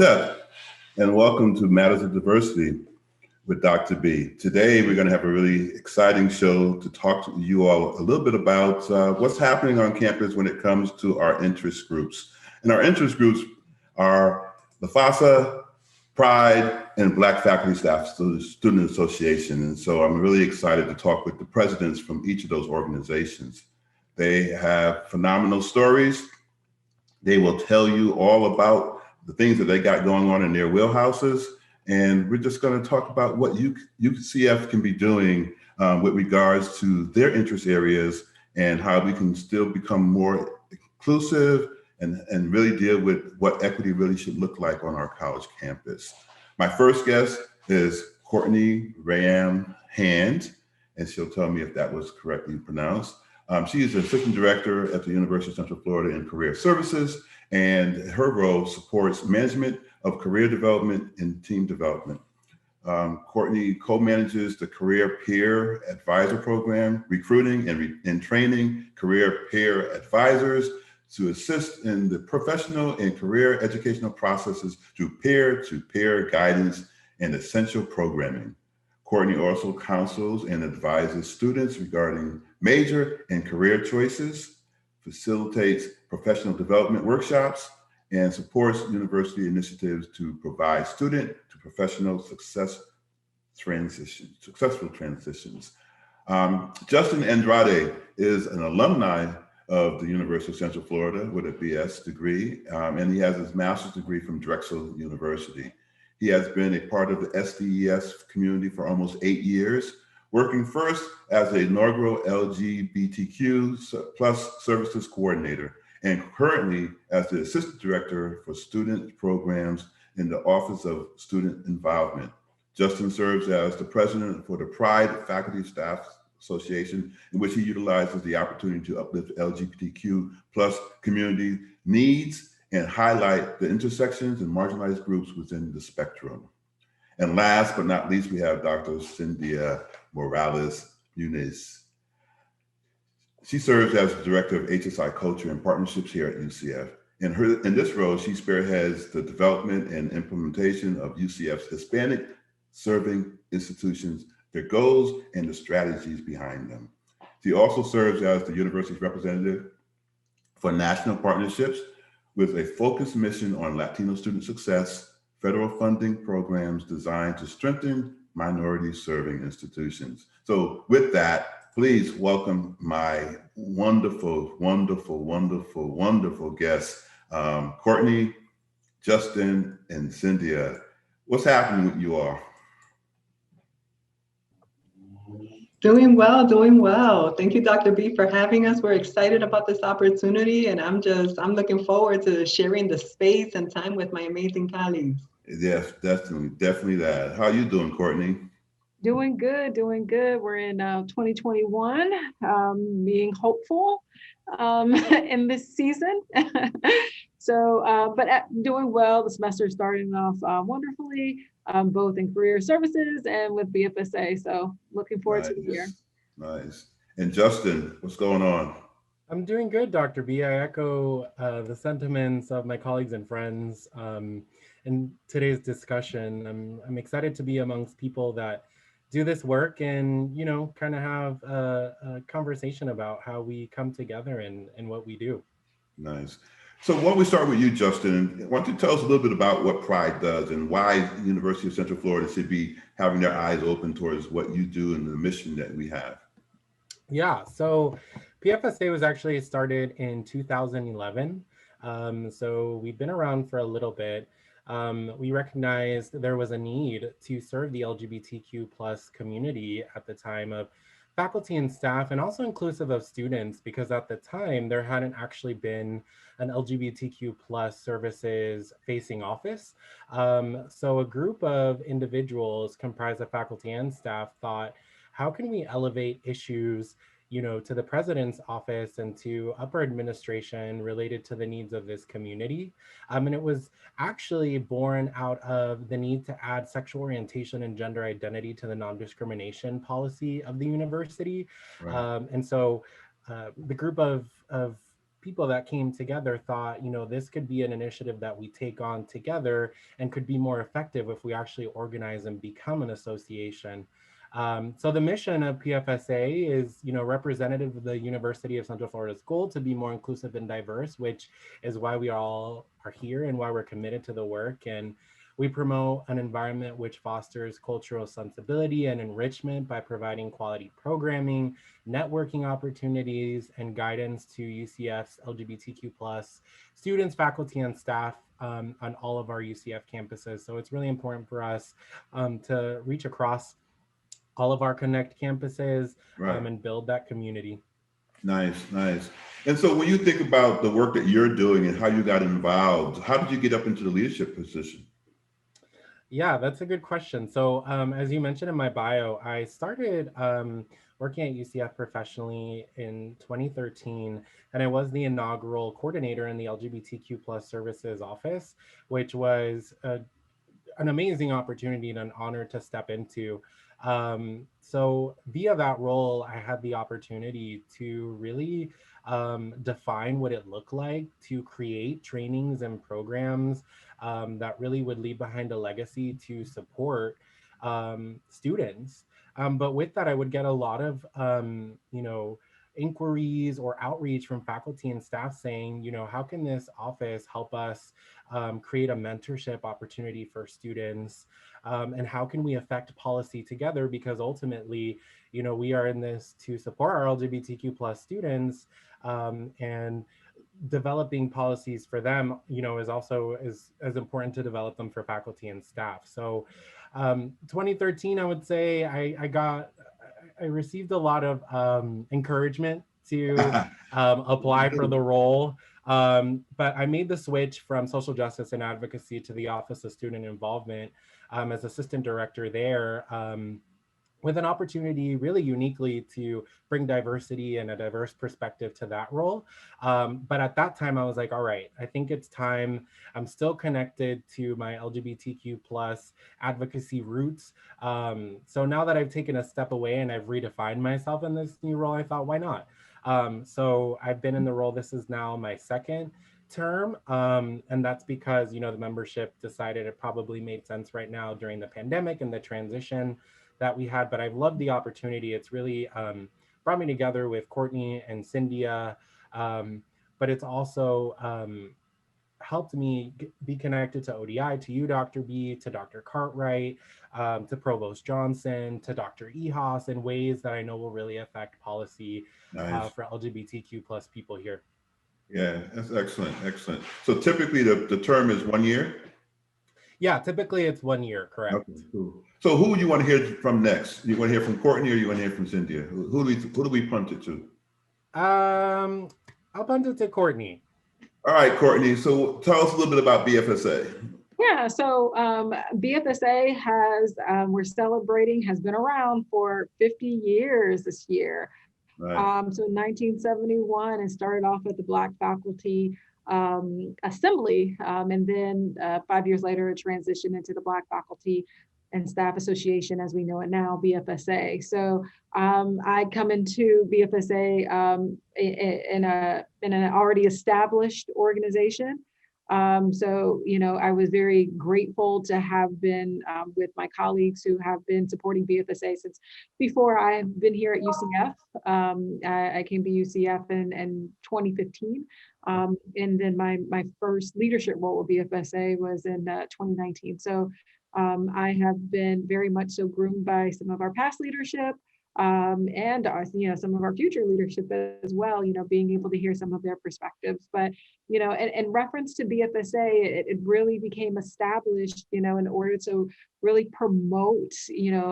Hotep, and welcome to Matters of Diversity with Dr. B. Today, we're going to have a really exciting show to talk to you all a little bit about what's happening on campus when it comes to our interest groups. And our interest groups are the Pfsa, Pride, and Black Faculty Staff Student Association. And so I'm really excited to talk with the presidents from each of those organizations. They have phenomenal stories. They will tell you all about the things that they got going on in their wheelhouses. And we're just going to talk about what UCF can be doing with regards to their interest areas and how we can still become more inclusive and really deal with what equity really should look like on our college campus. My first guest is Courtney Rayam Hand, and she'll tell me if that was correctly pronounced. She is the Assistant Director at the University of Central Florida in Career Services, and her role supports management of career development and team development. Courtney co-manages the Career Peer Advisor Program, recruiting and training career peer advisors to assist in the professional and career educational processes through peer-to-peer guidance and essential programming. Courtney also counsels and advises students regarding major and career choices, facilitates professional development workshops, and supports university initiatives to provide student to professional successful transitions. Justin Andrade is an alumni of the University of Central Florida with a BS degree, and he has his master's degree from Drexel University. He has been a part of the SDES community for almost 8 years, working first as the inaugural LGBTQ plus services coordinator, and currently as the Assistant Director for Student Programs in the Office of Student Involvement. Justin serves as the President for the Pride Faculty Staff Association, in which he utilizes the opportunity to uplift LGBTQ plus community needs and highlight the intersections and marginalized groups within the spectrum. And last but not least, we have Dr. Cynthia Morales Nunes. She serves as the Director of HSI Culture and Partnerships here at UCF. In this role, she spearheads the development and implementation of UCF's Hispanic serving institutions, their goals, and the strategies behind them. She also serves as the university's representative for national partnerships with a focused mission on Latino student success, federal funding programs designed to strengthen minority serving institutions. So with that, please welcome my wonderful, wonderful, wonderful, wonderful guests, Courtney, Justin, and Cynthia. What's happening with you all? Doing well, doing well. Thank you, Dr. B, for having us. We're excited about this opportunity, and I'm looking forward to sharing the space and time with my amazing colleagues. Yes, definitely that. How are you doing, Courtney? Doing good, doing good. We're in 2021, being hopeful in this season. But doing well. The semester is starting off wonderfully, both in career services and with BFSA. So looking forward to the year. Nice. And Justin, what's going on? I'm doing good, Dr. B. I echo the sentiments of my colleagues and friends in today's discussion. I'm excited to be amongst people that do this work and, you know, kind of have a conversation about how we come together and what we do. Nice. So why don't we start with you, Justin? Why don't you tell us a little bit about what Pride does and why the University of Central Florida should be having their eyes open towards what you do and the mission that we have? Yeah, so PFSA was actually started in 2011. So we've been around for a little bit. We recognized there was a need to serve the LGBTQ plus community at the time of faculty and staff, and also inclusive of students, because at the time there hadn't actually been an LGBTQ plus services facing office. So a group of individuals comprised of faculty and staff thought, how can we elevate issues, you know, to the president's office and to upper administration related to the needs of this community? And it was actually born out of the need to add sexual orientation and gender identity to the non-discrimination policy of the university. Right. And so the group of people that came together thought, this could be an initiative that we take on together and could be more effective if we actually organize and become an association. So the mission of PFSA is, representative of the University of Central Florida's goal to be more inclusive and diverse, which is why we all are here and why we're committed to the work. And we promote an environment which fosters cultural sensibility and enrichment by providing quality programming, networking opportunities, and guidance to UCF's LGBTQ+ students, faculty, and staff on all of our UCF campuses. So it's really important for us to reach across all of our Connect campuses and build that community. Nice, nice. And so when you think about the work that you're doing and how you got involved, how did you get up into the leadership position? Yeah, that's a good question. So as you mentioned in my bio, I started working at UCF professionally in 2013, and I was the inaugural coordinator in the LGBTQ+ services office, which was an amazing opportunity and an honor to step into. So via that role, I had the opportunity to really define what it looked like to create trainings and programs that really would leave behind a legacy to support students. But with that, I would get a lot of, inquiries or outreach from faculty and staff saying, how can this office help us create a mentorship opportunity for students? And how can we affect policy together? Because ultimately, we are in this to support our LGBTQ+ students, and developing policies for them, is also as important to develop them for faculty and staff. So 2013, I would say I received a lot of encouragement to apply for the role. But I made the switch from social justice and advocacy to the Office of Student Involvement as assistant director there, with an opportunity really uniquely to bring diversity and a diverse perspective to that role. But at that time, I was like, all right, I think it's time. I'm still connected to my LGBTQ+ advocacy roots. So now that I've taken a step away and I've redefined myself in this new role, I thought, why not? So I've been in the role, this is now my second term. And that's because, the membership decided it probably made sense right now during the pandemic and the transition that we had, but I've loved the opportunity. It's really brought me together with Courtney and Cynthia, but it's also helped me be connected to ODI, to you, Dr. B, to Dr. Cartwright, to Provost Johnson, to Dr. Ehas, in ways that I know will really affect policy for LGBTQ+ people here. Yeah, that's excellent, excellent. So typically the term is 1 year? Yeah, typically it's 1 year, correct. Okay, cool. So who do you want to hear from next? You want to hear from Courtney or you want to hear from Cynthia? Who do we punt it to? I'll punt it to Courtney. All right, Courtney. So tell us a little bit about BFSA. Yeah, so BFSA has been around for 50 years this year. Right. So in 1971, it started off at the Black Faculty Assembly, and then 5 years later, it transitioned into the Black Faculty and Staff Association, as we know it now, BFSA. So I come into BFSA in an already established organization. So, I was very grateful to have been with my colleagues who have been supporting BFSA since before I've been here at UCF. I came to UCF in 2015. And then my first leadership role with BFSA was in 2019. So I have been very much so groomed by some of our past leadership, and some of our future leadership as well, being able to hear some of their perspectives. But, in reference to BFSA, it really became established, in order to really promote,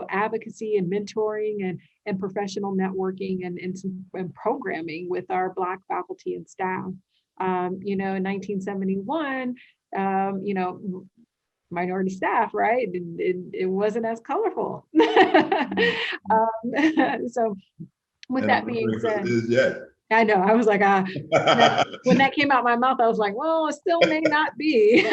advocacy and mentoring and professional networking and programming with our Black faculty and staff. In 1971, minority staff, right? It wasn't as colorful. So with that being said, I know, I was like, when that came out my mouth, I was like, well, it still may not be.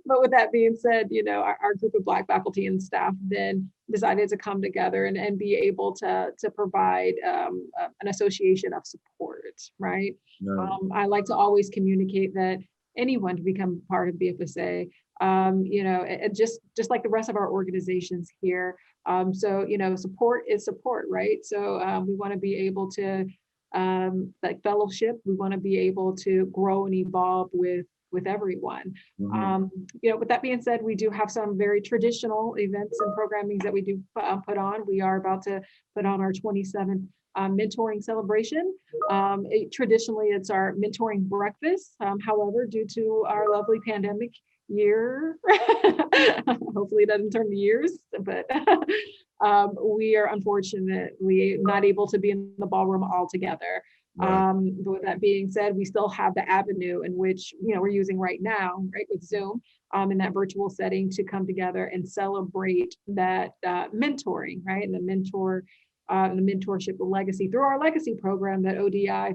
But with that being said, our group of Black faculty and staff then decided to come together and be able to provide an association of support, right? Yeah. I like to always communicate that anyone can become part of BFSA, just like the rest of our organizations here. So, support is support, right? So we want to be able to, like fellowship, we want to be able to grow and evolve with everyone. Mm-hmm. With that being said, we do have some very traditional events and programmings that we do put on. We are about to put on our 27th mentoring celebration. Traditionally, it's our mentoring breakfast. However, due to our lovely pandemic year, hopefully it doesn't turn to years, but we are unfortunately not able to be in the ballroom all together. Right. But with that being said, we still have the avenue in which we're using right now, right, with Zoom, in that virtual setting to come together and celebrate that mentoring, right, and the mentorship legacy through our legacy program that ODI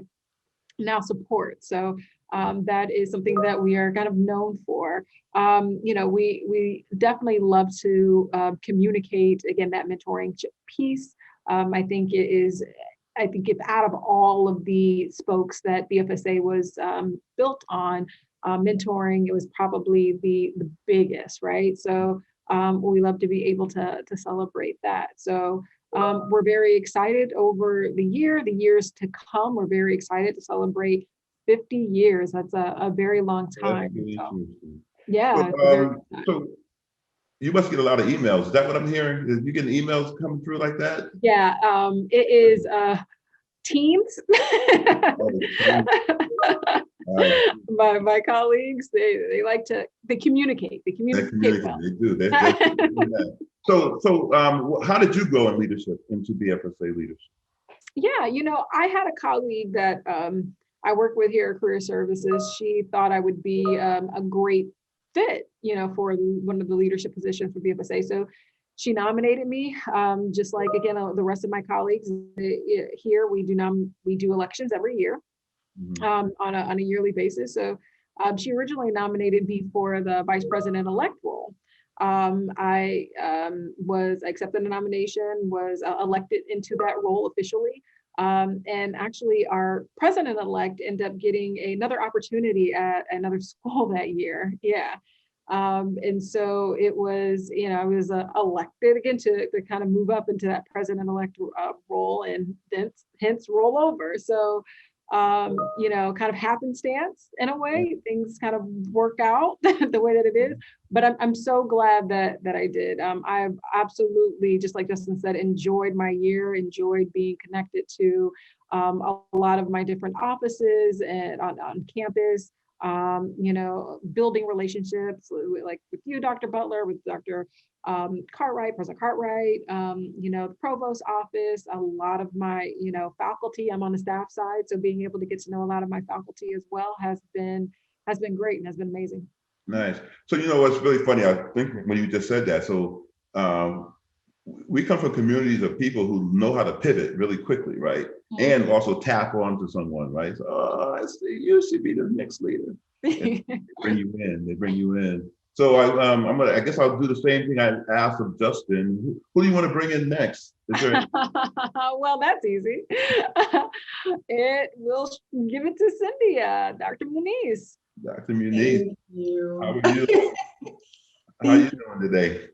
now supports. So that is something that we are kind of known for. We definitely love to communicate, again, that mentoring piece. I think if out of all of the spokes that BFSA was built on, mentoring, it was probably the biggest, right? So we love to be able to celebrate that. So we're very excited over the years to come. We're very excited to celebrate 50 years. That's a very long time. Really so, yeah. So you must get a lot of emails. Is that what I'm hearing? Is you getting emails coming through like that? Yeah, it is Teams. My colleagues, they like to communicate. They communicate well. They do. They do. So how did you go in leadership into BFSA leadership? Yeah, I had a colleague that I work with here at Career Services. She thought I would be a great fit, for one of the leadership positions for BFSA. So she nominated me, just like, again, the rest of my colleagues here. We do elections every year, on a yearly basis. So she originally nominated me for the vice president-elect role. I accepted the nomination, was elected into that role officially. And actually our president-elect ended up getting another opportunity at another school that year. Yeah. And so it was, I was elected again to kind of move up into that president-elect role, and hence roll over. So, kind of happenstance in a way, things kind of work out the way that it is. But I'm so glad that I did. I've absolutely, just like Justin said, enjoyed my year, enjoyed being connected to a lot of my different offices and on campus. Building relationships like with you, Dr. Butler, with Dr. Cartwright, President Cartwright, the provost office, a lot of my, faculty. I'm on the staff side, so being able to get to know a lot of my faculty as well has been great and has been amazing. Nice. So what's really funny, I think when you just said that, so we come from communities of people who know how to pivot really quickly, right? Mm-hmm. And also tap onto someone, right? So, I see, you should be the next leader. They bring you in. So I guess I'll do the same thing I asked of Justin. Who do you want to bring in next? Well, that's easy. We'll give it to Cynthia, Dr. Nunes. Dr. Nunes. Thank you. How are you? How are you doing today?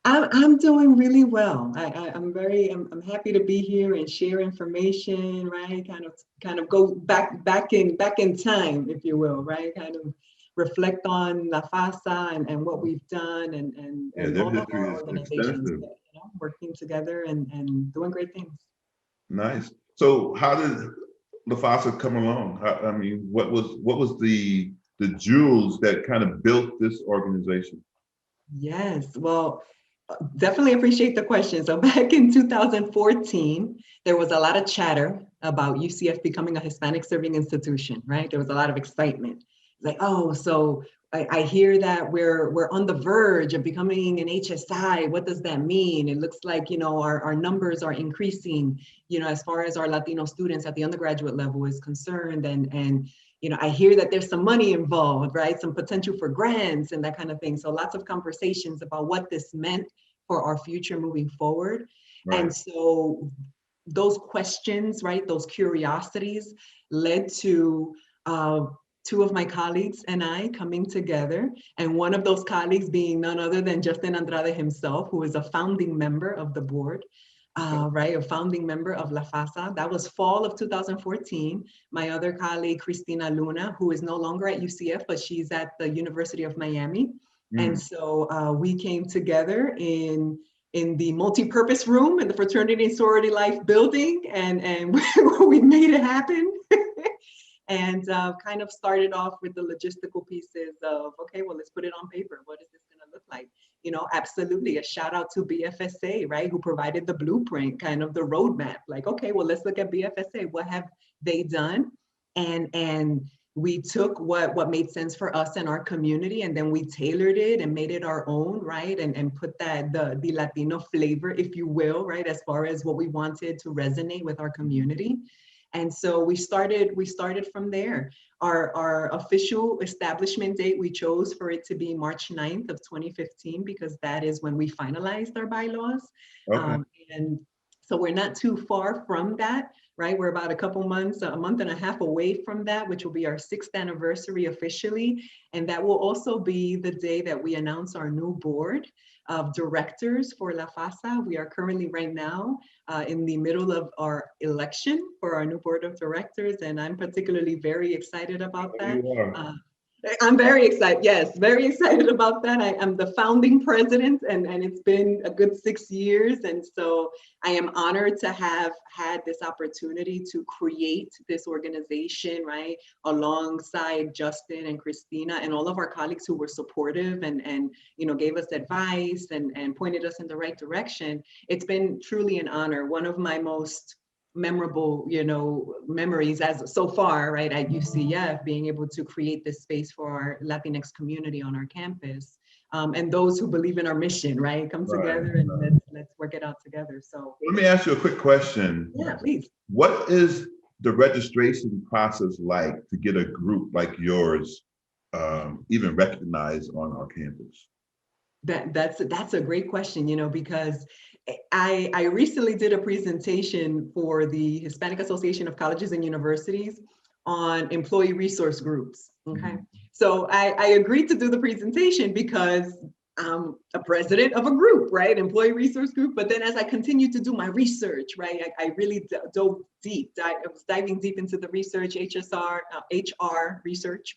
I'm doing really well. I'm happy to be here and share information, right? Kind of go back in time, if you will, right? Kind of reflect on La Pfsa and what we've done and all of our organizations working together and doing great things. Nice. So how did La Pfsa come along? What was the jewels that kind of built this organization? Yes, well, definitely appreciate the question. So back in 2014, there was a lot of chatter about UCF becoming a Hispanic serving institution, right? There was a lot of excitement. Like, oh, so I hear that we're on the verge of becoming an HSI. What does that mean? It looks like, our numbers are increasing, as far as our Latino students at the undergraduate level is concerned. And I hear that there's some money involved, right? Some potential for grants and that kind of thing. So lots of conversations about what this meant for our future moving forward. Right. And so those questions, right, those curiosities led to two of my colleagues and I coming together, and one of those colleagues being none other than Justin Andrade himself, who is a founding member of the board, right, a founding member of La Pfsa. That was fall of 2014. My other colleague, Cristina Luna, who is no longer at UCF, but she's at the University of Miami. And so we came together in the multi-purpose room in the Fraternity and Sorority Life building, and we made it happen. And kind of started off with the logistical pieces of, okay, well, let's put it on paper. What is this going to look like? You know, absolutely a shout out to BFSA, right, who provided the blueprint, kind of the roadmap. Like, okay, well, let's look at BFSA. What have they done? And we took what made sense for us and our community, and then we tailored it and made it our own, right? And put that the Latino flavor, if you will, right, as far as what we wanted to resonate with our community. And so we started from there. Our official establishment date, we chose for it to be March 9th of 2015, because that is when we finalized our bylaws. Okay. And so we're not too far from that, right? We're about a month and a half away from that, which will be our 6th anniversary officially. And that will also be the day that we announce our new board of directors for La Pfsa. We are currently right now in the middle of our election for our new board of directors, and I'm particularly very excited about that. You are. I'm very excited. Yes, very excited about that. I am the founding president, and it's been a good 6 years. And so I am honored to have had this opportunity to create this organization, right, alongside Justin and Christina and all of our colleagues who were supportive and you know, gave us advice and pointed us in the right direction. It's been truly an honor. One of my most memorable, you know, memories as so far, right, at UCF, being able to create this space for our Latinx community on our campus, and those who believe in our mission, right, come together and let's work it out together. So let me ask you a quick question. Yeah, please. What is the registration process like to get a group like yours even recognized on our campus? That's a great question, you know, because I recently did a presentation for the Hispanic Association of Colleges and Universities on employee resource groups. Okay, so I agreed to do the presentation because I'm a president of a group, right, employee resource group. But then as I continued to do my research, right, I really dove deep. I was diving deep into the research, HR research.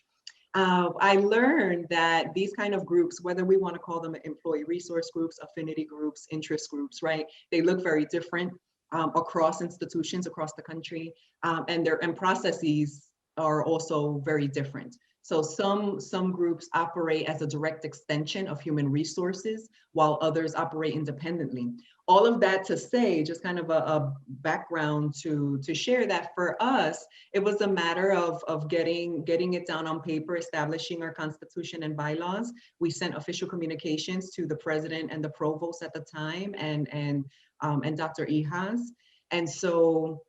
I learned that these kind of groups, whether we want to call them employee resource groups, affinity groups, interest groups, right, they look very different across institutions across the country, and their processes are also very different. So some groups operate as a direct extension of human resources, while others operate independently. All of that to say, just kind of a background to share that for us, it was a matter of getting it down on paper, establishing our constitution and bylaws. We sent official communications to the president and the provost at the time, and Dr. Ihas. And so,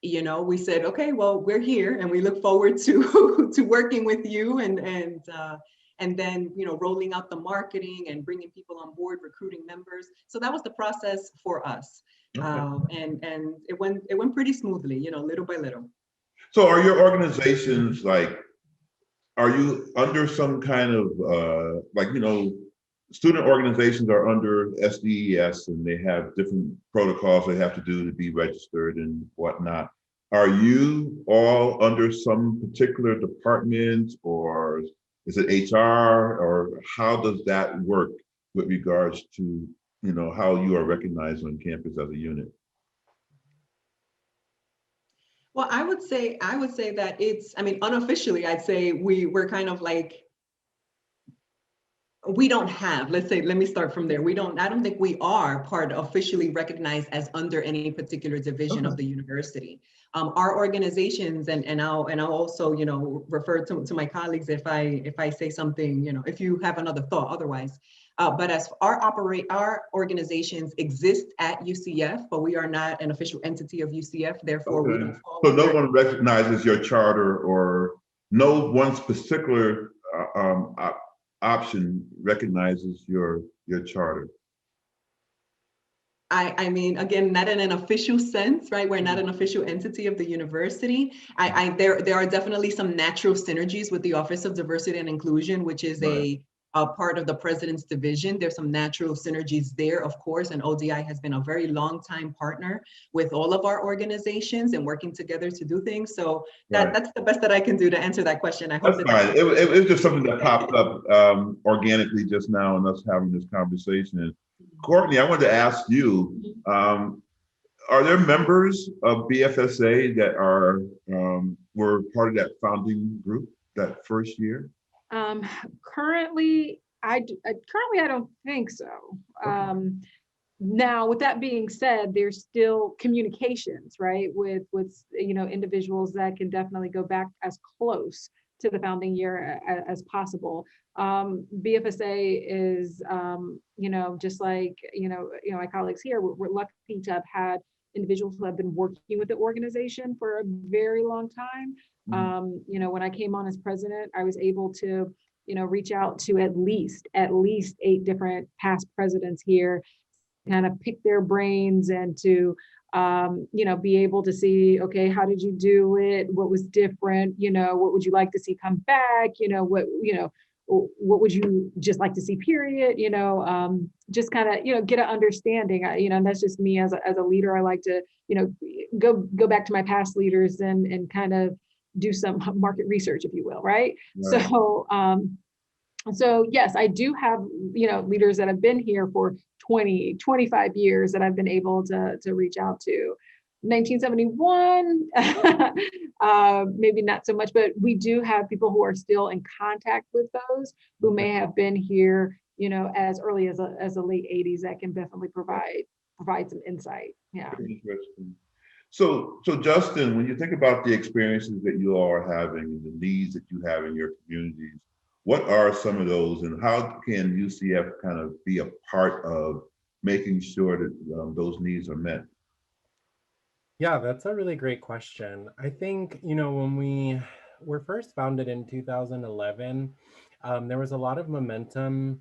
you know, we said, okay, well, we're here and we look forward to to working with you and then, you know, rolling out the marketing and bringing people on board, recruiting members. So that was the process for us. Okay. And it went pretty smoothly, you know, little by little. So are your organizations like, are you under some kind of like, you know, student organizations are under SDES and they have different protocols they have to do to be registered and whatnot. Are you all under some particular department, or is it HR, or how does that work with regards to, you know, how you are recognized on campus as a unit? Well, I would say that it's, I mean, unofficially, I'd say we're kind of like, we don't have, let's say, let me start from there. I don't think we are officially recognized as under any particular division of the university. Our organizations, and I'll also, you know, refer to my colleagues if I say something, you know, if you have another thought otherwise. But as our organizations exist at UCF, but we are not an official entity of UCF. Therefore, we don't fall. So no one recognizes your charter, or no one particular option recognizes your charter. I mean, again, not in an official sense, right? We're not an official entity of the university. There are definitely some natural synergies with the Office of Diversity and Inclusion, which is a part of the president's division. There's some natural synergies there, of course, and ODI has been a very long time partner with all of our organizations and working together to do things. So that's the best that I can do to answer that question. I hope that's fine. It was just something that popped up organically just now in us having this conversation. And Courtney, I wanted to ask you, are there members of BFSA that were part of that founding group that first year? Currently, I don't think so. Now, with that being said, there's still communications, right, with individuals that can definitely go back as close to the founding year as possible. BFSA is, just like my colleagues here, we're lucky to have had individuals who have been working with the organization for a very long time. When I came on as president, I was able to reach out to at least 8 different past presidents here, kind of pick their brains and to be able to see, okay, how did you do it? What was different? What would you like to see come back? What would you just like to see, period? Just kind of, get an understanding. And that's just me as a leader. I like to, go back to my past leaders and kind of do some market research, if you will, right? So yes, I do have, leaders that have been here for 20, 25 years that I've been able to reach out to. 1971, maybe not so much, but we do have people who are still in contact with those who may have been here, as early as the late 80s that can definitely provide some insight. Yeah. Interesting. So Justin, when you think about the experiences that you all are having and the needs that you have in your communities, what are some of those, and how can UCF kind of be a part of making sure that those needs are met? Yeah, that's a really great question. I think, when we were first founded in 2011, there was a lot of momentum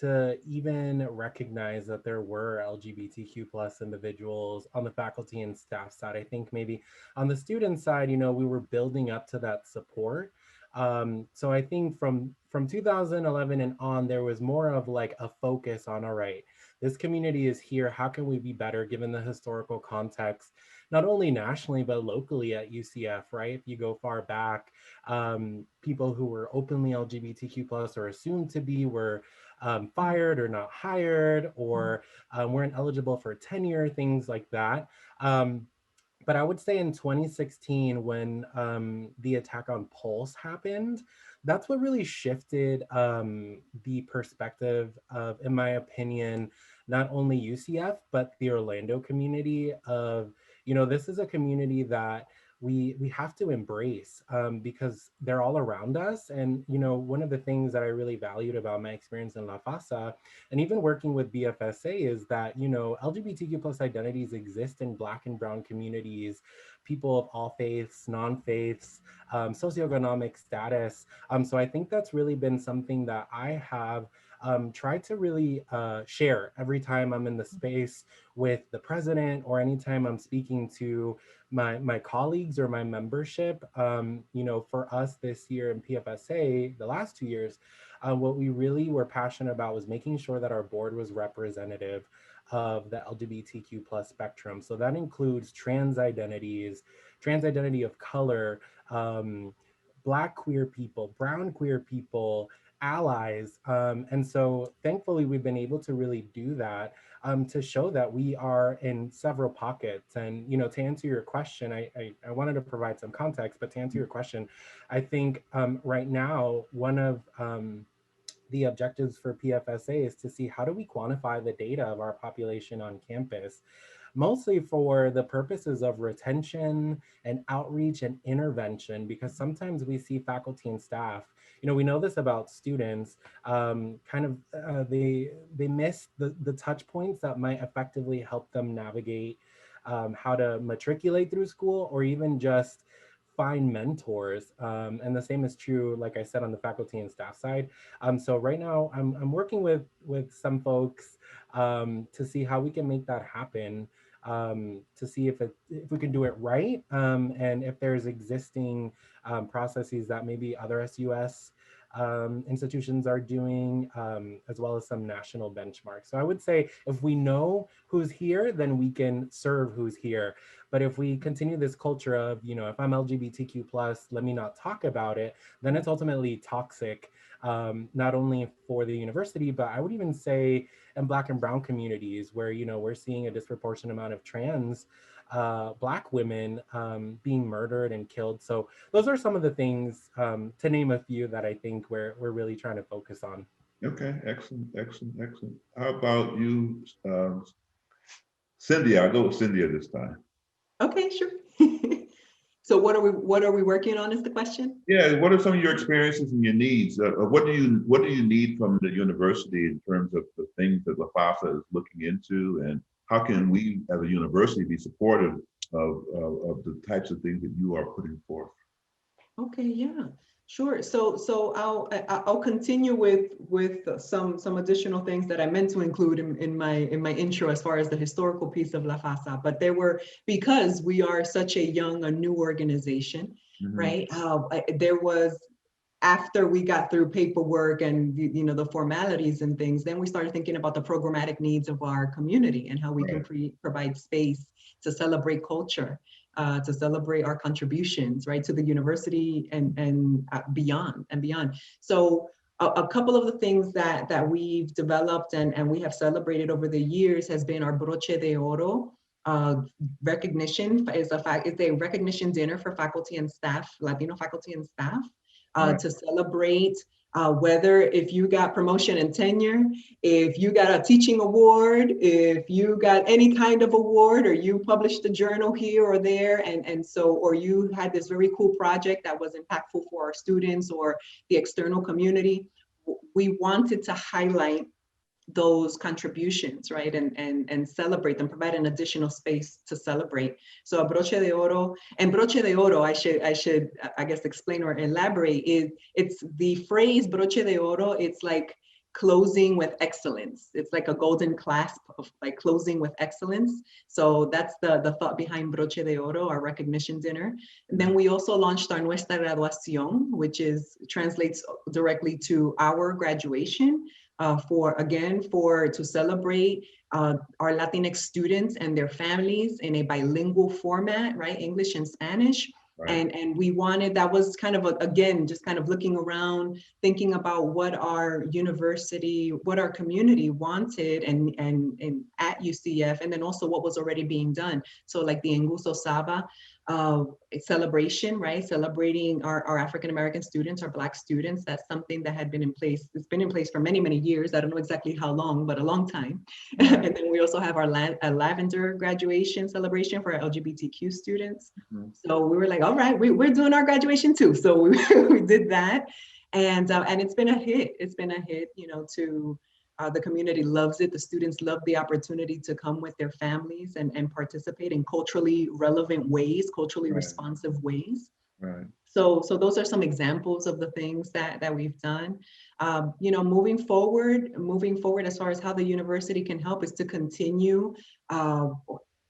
to even recognize that there were LGBTQ plus individuals on the faculty and staff side. I think maybe on the student side, we were building up to that support. So I think from 2011 and on, there was more of like a focus on, all right, this community is here. How can we be better given the historical context, not only nationally, but locally at UCF, right? If you go far back, people who were openly LGBTQ plus or assumed to be were fired or not hired, or weren't eligible for tenure, things like that. But I would say in 2016, when the attack on Pulse happened, that's what really shifted the perspective of, in my opinion, not only UCF, but the Orlando community of, this is a community that we have to embrace because they're all around us. And, one of the things that I really valued about my experience in La Pfsa and even working with BFSA is that, LGBTQ plus identities exist in Black and Brown communities, people of all faiths, non-faiths, socioeconomic status. So I think that's really been something that I have tried to really share every time I'm in the space with the president or anytime I'm speaking to my colleagues or my membership. For us this year in PFSA, the last 2 years, what we really were passionate about was making sure that our board was representative of the LGBTQ plus spectrum. So that includes trans identities, trans identity of color, Black queer people, brown queer people, allies. And so thankfully, we've been able to really do that to show that we are in several pockets. And, to answer your question, I wanted to provide some context, but to answer your question, I think right now, one of the objectives for PFSA is to see how do we quantify the data of our population on campus, mostly for the purposes of retention and outreach and intervention, because sometimes we see faculty and staff, we know this about students, they miss the touch points that might effectively help them navigate how to matriculate through school, or even just find mentors. And the same is true, like I said, on the faculty and staff side. So right now I'm working with some folks to see how we can make that happen, to see if we can do it right, and if there's existing processes that maybe other SUS institutions are doing, as well as some national benchmarks. So I would say if we know who's here, then we can serve who's here. But if we continue this culture of, if I'm LGBTQ plus, let me not talk about it, then it's ultimately toxic, not only for the university, but I would even say in Black and Brown communities where, we're seeing a disproportionate amount of trans Black women being murdered and killed. So those are some of the things, to name a few, that I think we're really trying to focus on. Okay, excellent. How about you, Cynthia? I'll go with Cynthia this time. Okay, sure. So what are we working on is the question? Yeah, what are some of your experiences and your needs? What do you need from the university in terms of the things that Pfsa is looking into, and how can we as a university be supportive of the types of things that you are putting forth? Okay, yeah, sure. So I'll continue with some additional things that I meant to include in my intro as far as the historical piece of Pfsa. But because we are such a new organization, right? There was, after we got through paperwork and the formalities and things, then we started thinking about the programmatic needs of our community and how we can provide space to celebrate culture, to celebrate our contributions, right, to the university and beyond. So a couple of the things that we've developed and we have celebrated over the years has been our Broche de Oro recognition. It's a recognition dinner for faculty and staff, Latino faculty and staff. To celebrate whether if you got promotion and tenure, if you got a teaching award, if you got any kind of award, or you published a journal here or there, or you had this very cool project that was impactful for our students or the external community, we wanted to highlight those contributions, right, and celebrate them, provide an additional space to celebrate. So a broche de oro, and broche de oro, I should I guess explain or elaborate, it's the phrase broche de oro. It's like closing with excellence. It's like a golden clasp of like closing with excellence. So that's the thought behind broche de oro, our recognition dinner. And then we also launched our Nuestra Graduación, which translates directly to our graduation. To celebrate our Latinx students and their families in a bilingual format, right? English and Spanish. Right. And we wanted, that was kind of, just kind of looking around, thinking about what our university, what our community wanted and at UCF, and then also what was already being done. So like the Nguso Saba celebration, right? Celebrating our African-American students, our Black students. That's something that had been in place. It's been in place for many, many years. I don't know exactly how long, but a long time. And then we also have our lavender graduation celebration for our LGBTQ students. So we were like, all right, we're doing our graduation too. So we did that. And it's been a hit. It's been a hit, the community loves it. The students love the opportunity to come with their families and participate in culturally relevant ways, culturally responsive ways. Right. So those are some examples of the things that we've done. Moving forward, as far as how the university can help is to continue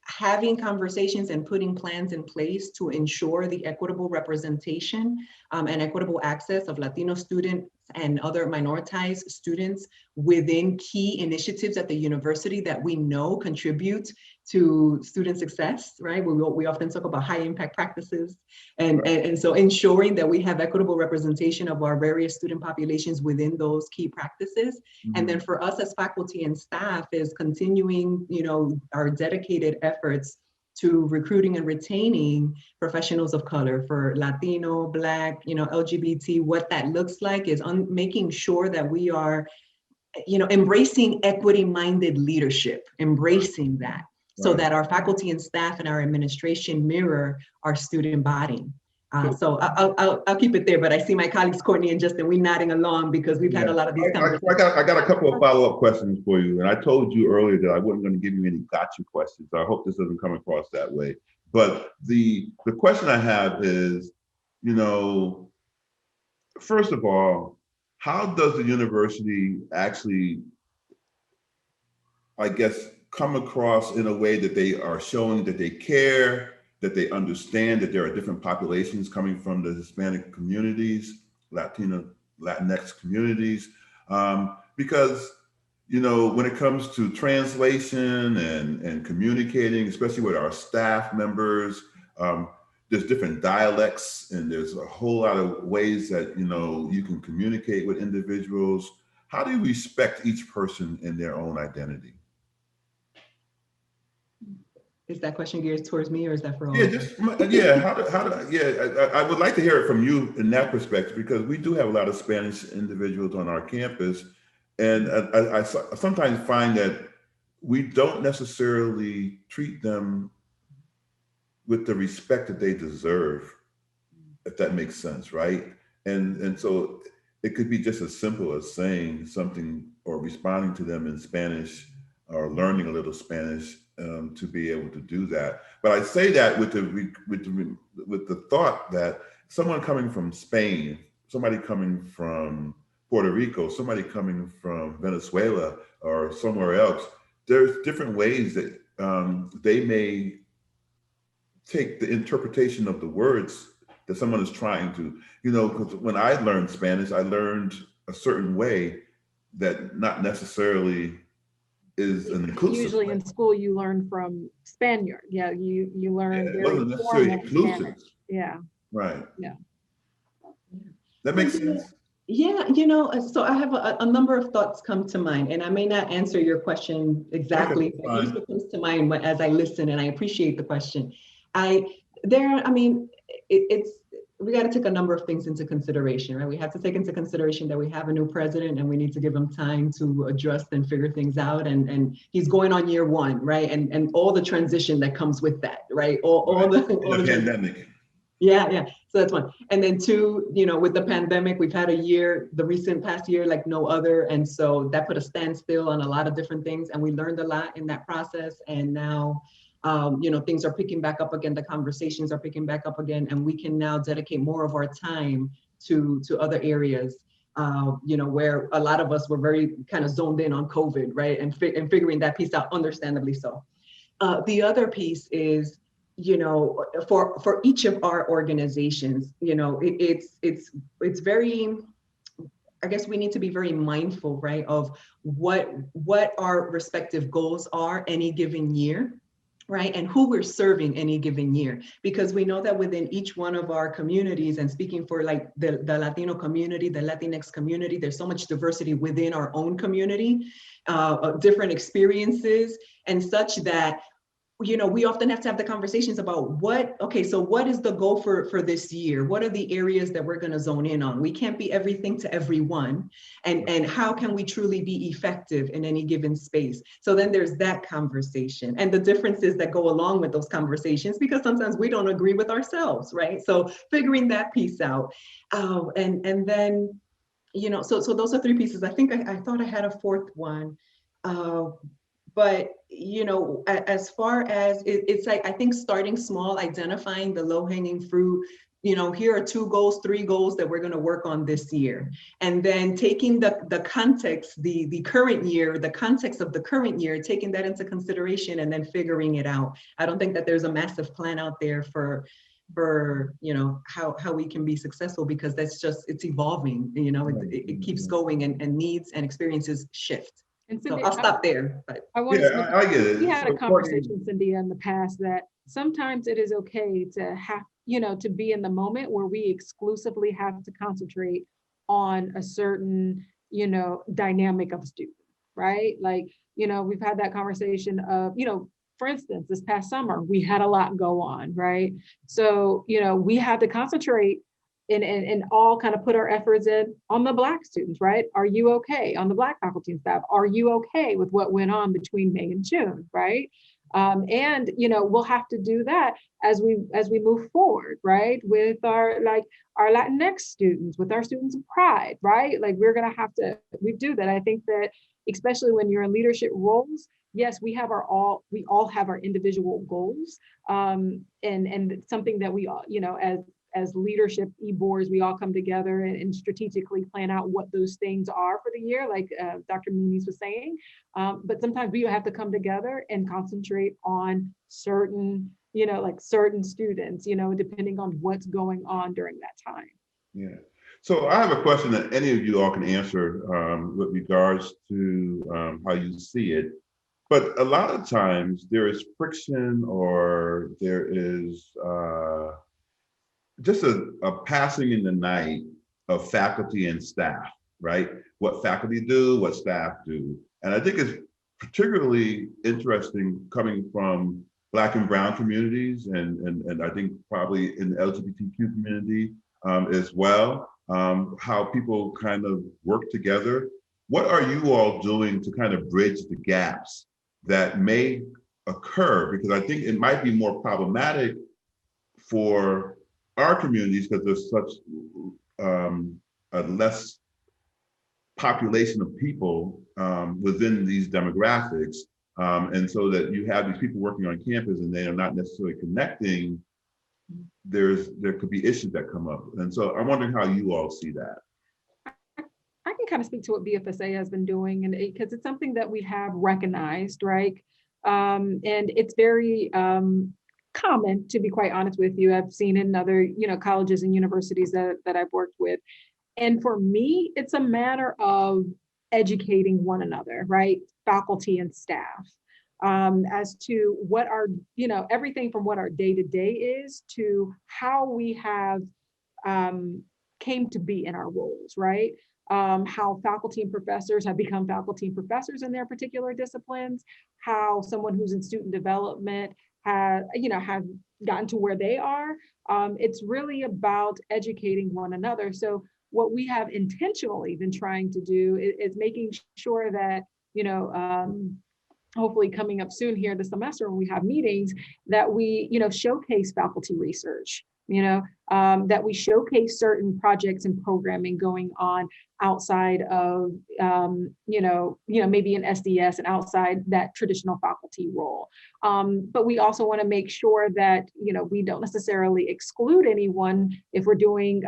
having conversations and putting plans in place to ensure the equitable representation and equitable access of Latino students and other minoritized students within key initiatives at the university that we know contribute to student success, right? We often talk about high impact practices. And so ensuring that we have equitable representation of our various student populations within those key practices. And then for us as faculty and staff is continuing, our dedicated efforts to recruiting and retaining professionals of color for Latino, Black, LGBT. What that looks like is making sure that we are, embracing equity-minded leadership, embracing that, so that our faculty and staff and our administration mirror our student body. So I'll keep it there, but I see my colleagues Courtney and Justin, we nodding along because we've had a lot of these conversations. I got a couple of follow-up questions for you. And I told you earlier that I wasn't going to give you any gotcha questions. So I hope this doesn't come across that way. But the question I have is, you know, first of all, how does the university actually, I guess, come across in a way that they are showing that they care, that they understand that there are different populations coming from the Hispanic communities, Latino, Latinx communities, because when it comes to translation and communicating, especially with our staff members, there's different dialects and there's a whole lot of ways that you can communicate with individuals. How do you respect each person in their own identity? Is that question geared towards me or is that for all? Yeah, I would like to hear it from you in that perspective, because we do have a lot of Spanish individuals on our campus. And I sometimes find that we don't necessarily treat them with the respect that they deserve, if that makes sense, right? And so it could be just as simple as saying something or responding to them in Spanish or learning a little Spanish to be able to do that. But I say that with the thought that someone coming from Spain, somebody coming from Puerto Rico, somebody coming from Venezuela or somewhere else, there's different ways that they may take the interpretation of the words that someone is trying to, because when I learned Spanish, I learned a certain way that not necessarily is an inclusive Usually way. in school, you learn from Spaniard. Yeah, you learn It very wasn't necessarily formal inclusive. Spanish. Yeah. Right. Yeah. That makes sense. Yeah, so I have a number of thoughts come to mind, and I may not answer your question exactly, Okay, but here's what comes to mind as I listen, and I appreciate the question. It's we got to take a number of things into consideration, right? We have to take into consideration that we have a new president and we need to give him time to adjust and figure things out. And he's going on year one, right? And all the transition that comes with that, right? All the pandemic. Yeah. So that's one. And then two, with the pandemic, we've had a year, the recent past year, like no other. And so that put a standstill on a lot of different things. And we learned a lot in that process. And now, things are picking back up again. The conversations are picking back up again. And we can now dedicate more of our time to other areas, where a lot of us were very kind of zoned in on COVID, right? And figuring that piece out, understandably so. The other piece is, for each of our organizations, it's very, I guess we need to be very mindful, right, of what our respective goals are any given year, right, and who we're serving any given year, because we know that within each one of our communities, and speaking for like the Latino community, the Latinx community, there's so much diversity within our own community, different experiences and such that we often have to have the conversations about what is the goal for this year? What are the areas that we're going to zone in on? We can't be everything to everyone. And how can we truly be effective in any given space? So then there's that conversation and the differences that go along with those conversations, because sometimes we don't agree with ourselves, right? So figuring that piece out. And then, so those are three pieces. I think I thought I had a fourth one. But, as far as it's like, I think starting small, identifying the low hanging fruit, here are 2 goals, 3 goals that we're going to work on this year. And then taking the context, the current year, the context of the current year, taking that into consideration and then figuring it out. I don't think that there's a massive plan out there for how we can be successful, because it's evolving, it keeps going and needs and experiences shift. And so I'll stop there. But I get it. We had a conversation, Cynthia, in the past that sometimes it is okay to have, to be in the moment where we exclusively have to concentrate on a certain, dynamic of student, right? Like, we've had that conversation of, for instance, this past summer, we had a lot go on, right? So, we had to concentrate and all kind of put our efforts in on the Black students, right? Are you okay? On the Black faculty and staff, are you okay with what went on between May and June, right? And we'll have to do that as we move forward, right? With our Latinx students, with our students of pride, right? Like we do that. I think that especially when you're in leadership roles, yes, we all have our individual goals, and something that we all, as as leadership e-boards, we all come together and strategically plan out what those things are for the year, like Dr. Nunes was saying. But sometimes we have to come together and concentrate on certain, like certain students, depending on what's going on during that time. Yeah. So I have a question that any of you all can answer with regards to how you see it. But a lot of times there is friction, or there is just a passing in the night of faculty and staff, right? What faculty do, what staff do. And I think it's particularly interesting coming from Black and Brown communities, and I think probably in the LGBTQ community as well, how people kind of work together. What are you all doing to kind of bridge the gaps that may occur? Because I think it might be more problematic for our communities because there's such a less population of people within these demographics. And so that you have these people working on campus and they are not necessarily connecting, there could be issues that come up. And so I'm wondering how you all see that. I can kind of speak to what BFSA has been doing, and because it's something that we have recognized, right? And it's very common, to be quite honest with you. I've seen in other, colleges and universities that I've worked with. And for me, it's a matter of educating one another, right? Faculty and staff, as to what our, everything from what our day-to-day is to how we have came to be in our roles, right? How faculty and professors have become faculty and professors in their particular disciplines, how someone who's in student development have gotten to where they are. It's really about educating one another. So what we have intentionally been trying to do is making sure that, hopefully coming up soon here this semester when we have meetings, that we, showcase faculty research, that we showcase certain projects and programming going on outside of, maybe an SDS and outside that traditional faculty role. But we also want to make sure that, we don't necessarily exclude anyone. If we're doing,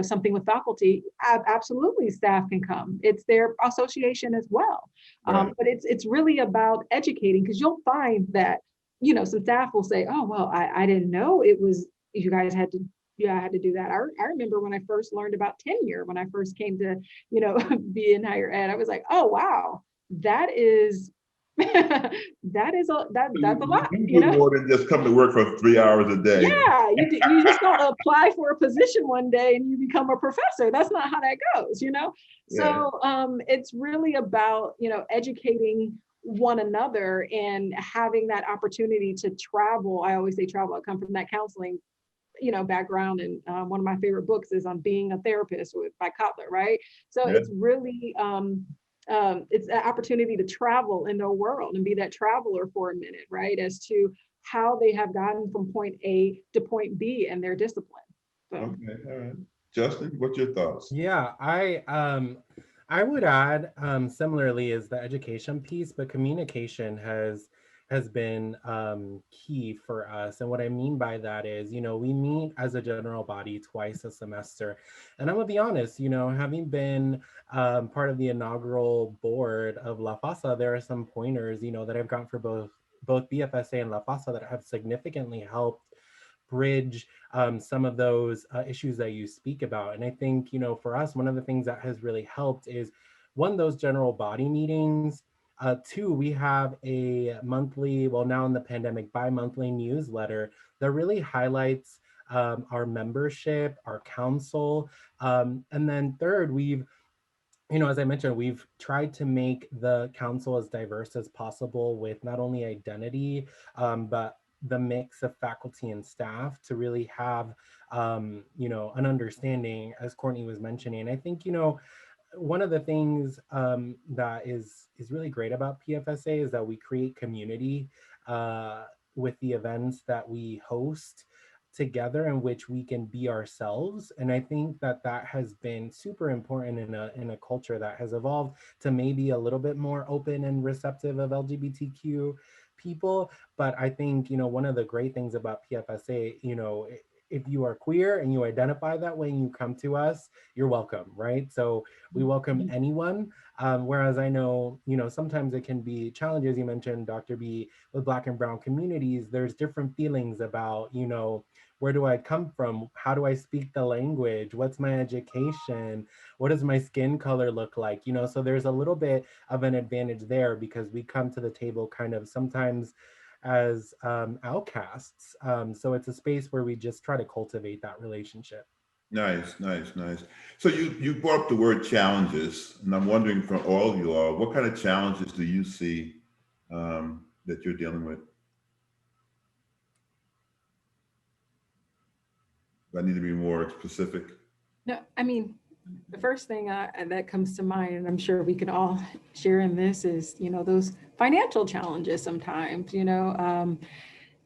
something with faculty, absolutely staff can come. It's their association as well. Right. But it's really about educating, because you'll find that, some staff will say, oh, well, I didn't know it was, you guys had to, I had to do that. I remember when I first learned about tenure, when I first came to, be in higher ed, I was like, oh, wow, that is, that's a lot, You do more than just come to work for 3 hours a day. Yeah, you just don't apply for a position one day and you become a professor. That's not how that goes, Yeah. So it's really about, educating one another and having that opportunity to travel. I always say travel. I come from that counseling background, and one of my favorite books is on being a therapist by Kotler, right? So Yeah. it's really it's an opportunity to travel in the world and be that traveler for a minute, right? As to how they have gotten from point A to point B in their discipline. So. Okay, all right. Justin, what's your thoughts? Yeah, I would add similarly is the education piece, but communication has been key for us. And what I mean by that is, we meet as a general body twice a semester. And I'm gonna be honest, having been part of the inaugural board of La Pfsa, there are some pointers, that I've gotten for both BFSA and La Pfsa that have significantly helped bridge some of those issues that you speak about. And I think, for us, one of the things that has really helped is, one, those general body meetings. Two, we have a monthly, well, now in the pandemic, bi-monthly newsletter that really highlights our membership, our council. And then third, we've, as I mentioned, we've tried to make the council as diverse as possible with not only identity, but the mix of faculty and staff to really have, an understanding, as Courtney was mentioning. I think, one of the things that is really great about PFSA is that we create community with the events that we host together, in which we can be ourselves. And I think that has been super important in a culture that has evolved to maybe a little bit more open and receptive of LGBTQ people. But I think, one of the great things about PFSA, if you are queer and you identify that way and you come to us, you're welcome, right? So we welcome anyone. Whereas I know, sometimes it can be challenges. You mentioned, Dr. B, with Black and Brown communities, there's different feelings about, where do I come from? How do I speak the language? What's my education? What does my skin color look like? So there's a little bit of an advantage there because we come to the table kind of sometimes as outcasts. So it's a space where we just try to cultivate that relationship. Nice, nice, nice. So you brought up the word challenges, and I'm wondering from all of you all, what kind of challenges do you see that you're dealing with? Do I need to be more specific? No, I mean, the first thing that comes to mind, and I'm sure we can all share in this, is those financial challenges. Sometimes,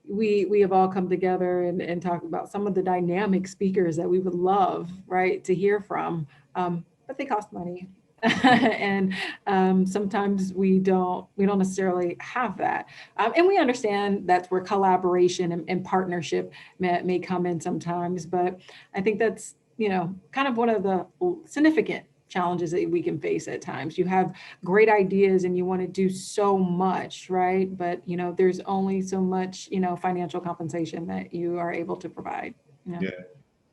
we have all come together and talk about some of the dynamic speakers that we would love, right, to hear from, but they cost money. And sometimes we don't necessarily have that, and we understand that's where collaboration and partnership may come in sometimes. But I think that's kind of one of the significant challenges that we can face at times. You have great ideas and you want to do so much, right? But there's only so much financial compensation that you are able to provide. Yeah.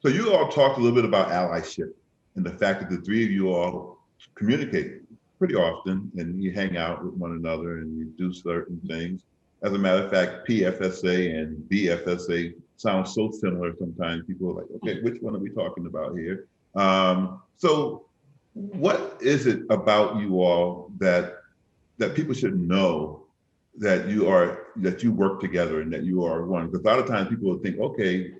So you all talked a little bit about allyship and the fact that the three of you all communicate pretty often and you hang out with one another and you do certain things. As a matter of fact, PFSA and BFSA sound so similar sometimes. People are like, okay, which one are we talking about here? So what is it about you all that people should know that you work together and that you are one? Because a lot of times people will think, okay,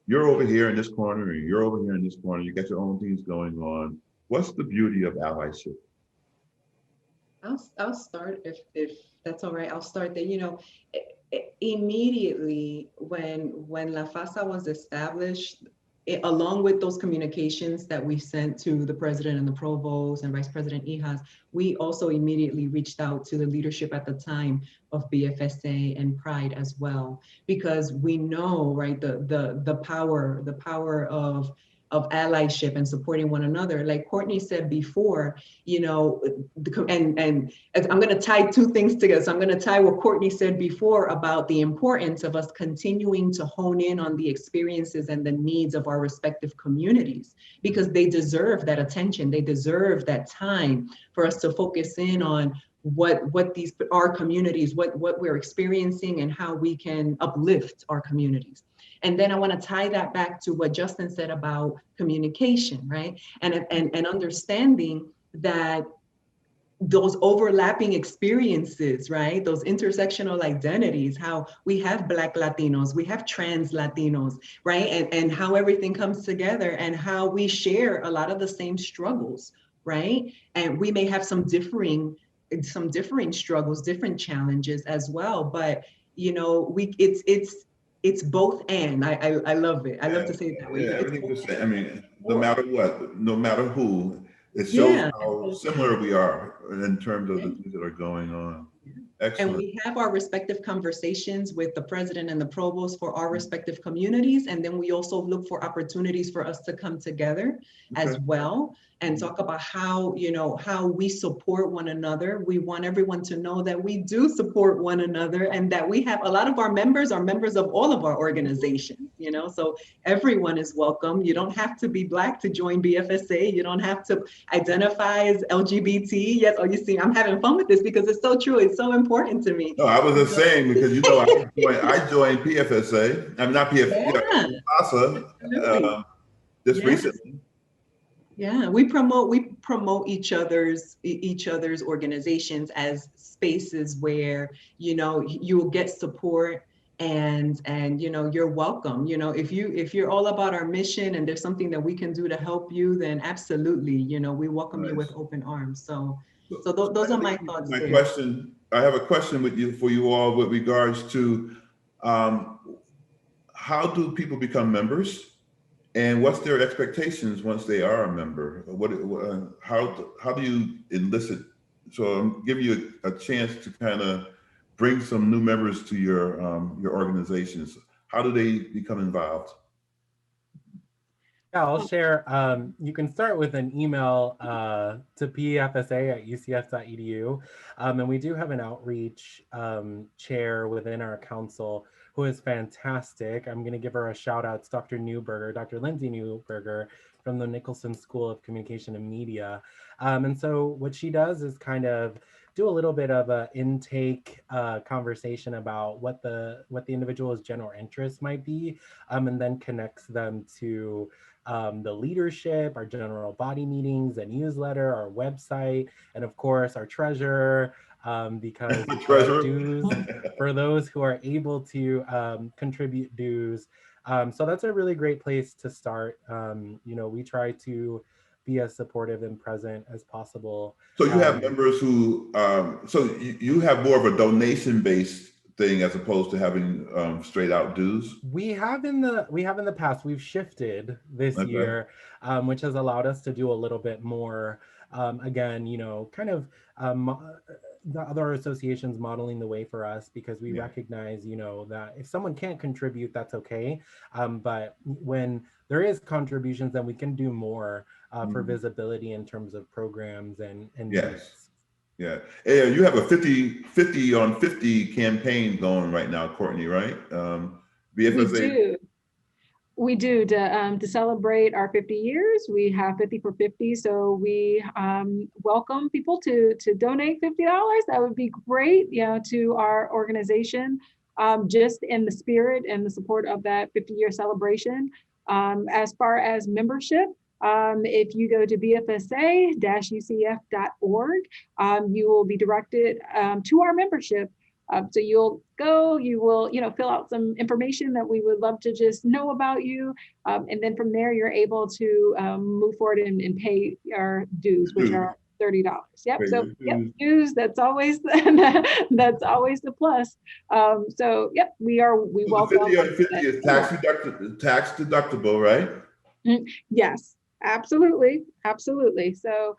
you're over here in this corner and you're over here in this corner, you got your own things going on. What's the beauty of allyship? I'll start if that's all right. I'll start there. Immediately when La Pfsa was established, along with those communications that we sent to the president and the provost and Vice President Hijas, we also immediately reached out to the leadership at the time of BFSA and Pride as well, because we know, right, the power of allyship and supporting one another. Like Courtney said before, and I'm going to tie two things together. So I'm going to tie what Courtney said before about the importance of us continuing to hone in on the experiences and the needs of our respective communities, because they deserve that attention. They deserve that time for us to focus in on what our communities, what we're experiencing and how we can uplift our communities. And then I want to tie that back to what Justin said about communication, right? And understanding that those overlapping experiences, right? Those intersectional identities, how we have Black Latinos, we have trans Latinos, right? And how everything comes together and how we share a lot of the same struggles, right? And we may have some differing struggles, different challenges as well, but it's both and. I love it. I love to say it that way. Yeah, everything you're saying. I mean, no matter what, no matter who, it shows how similar we are in terms of the things that are going on. Excellent. And we have our respective conversations with the president and the provost for our respective communities. And then we also look for opportunities for us to come together as well and talk about how we support one another. We want everyone to know that we do support one another and that we have a lot of our members are members of all of our organizations, so everyone is welcome. You don't have to be Black to join BFSA. You don't have to identify as LGBT. Yes, you see, I'm having fun with this because it's so true. It's so important to me. No, I was just saying because I joined PFSA. I'm not PFSA, Pfsa, just recently. Yeah, we promote each other's organizations as spaces where you will get support and you're welcome. If you're all about our mission and there's something that we can do to help you, then absolutely, we welcome you with open arms. So those are my thoughts. I have a question for you all with regards to how do people become members? And what's their expectations once they are a member? How do you elicit? So I'll give you a chance to kind of bring some new members to your organizations. How do they become involved? Yeah, I'll share. You can start with an email to pfsa@ucf.edu. And we do have an outreach chair within our council who is fantastic. I'm going to give her a shout out. It's Dr. Newberger, Dr. Lindsay Newberger from the Nicholson School of Communication and Media. And so what she does is kind of do a little bit of a intake conversation about what the individual's general interest might be, and then connects them to the leadership, our general body meetings, a newsletter, our website, and of course our treasurer, because we collect dues for those who are able to contribute dues. So that's a really great place to start. We try to be as supportive and present as possible. So you have members who, so you have more of a donation-based thing as opposed to having straight out dues? We have in the past. We've shifted this year, which has allowed us to do a little bit more. Again, kind of the other associations modeling the way for us, because we recognize, that if someone can't contribute, that's okay. But when there is contributions, then we can do more for visibility in terms of programs and needs. Yeah, you have a 50 on 50 campaign going right now, Courtney, right? BFSA. We do to celebrate our 50 years. We have 50 for 50, so we welcome people to donate $50. That would be great, to our organization, just in the spirit and the support of that 50-year celebration. As far as membership, if you go to bfsa-ucf.org, you will be directed to our membership. So you'll go, you will, fill out some information that we would love to just know about you. And then from there, you're able to move forward and pay our dues, which are $30. Yep. So dues, that's always that's always the plus. So yep, we welcome. 50 on 50 is tax deductible, right? Yes, absolutely. So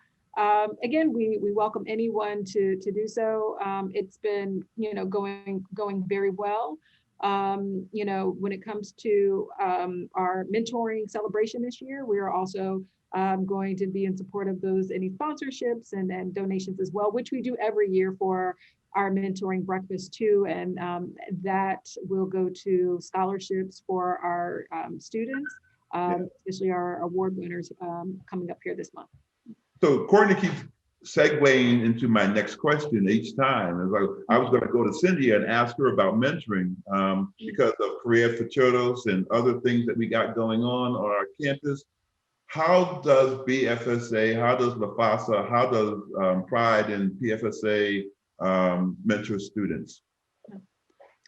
again, we welcome anyone to do so. It's been, going very well. When it comes to our mentoring celebration this year, we are also going to be in support of any sponsorships and donations as well, which we do every year for our mentoring breakfast too. And that will go to scholarships for our students, especially our award winners coming up here this month. So Courtney keeps segueing into my next question each time. I was going to go to Cynthia and ask her about mentoring because of Career Futuros and other things that we got going on our campus. How does BFSA, how does Pfsa, how does Pride and PFSA mentor students